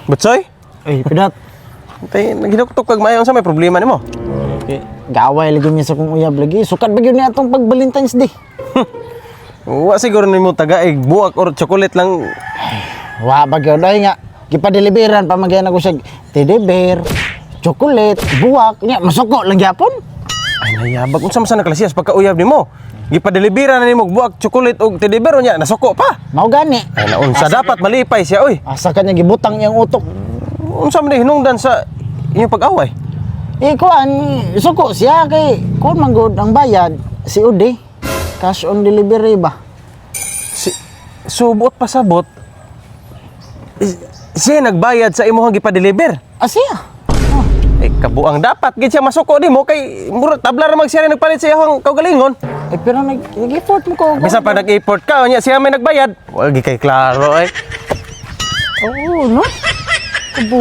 Butsoy? Ay, pidat. Tay naghinuktok kag maayo sa may problema nimo. Okay. Gaway lagi niya sa kong uyab lagi. Sukat ba yun niya itong pag Valentine's Day? Wa siguro nimo taga buwak or chocolate lang. Wa ba yun? Dahil nga, kipadeliveran pa magyan ako sa teddy bear, chocolate, buwak. Nya, masuko lang yapon. Ay nayabag unsa man sa naklasiyas pagkauyab nimo. Gipadelibera na nimo buwak chocolate og teddy bear nya nasuko pa. Mao gani. Ay naunsa dapat malipay siya oy. Asa kanya gibutang iyang utok. Unsa man hinungdan sa inyong pag-away? Kuan, suko siya kay kun manggod ang bayad si Udi. Cash on delivery ba? Subot pasabot. Siya nagbayad sa imong gipa-deliver. Siya. Kabuang dapat gid siya masuko nimo kay mura tabla ra mag siya rin nagpalit sa iyang kaugalingon. Pero nag-effort mo ko. Bisan pa nag-import ka nya siya may nagbayad. Wa gi kay klaro ay. Oo, no? Kubo.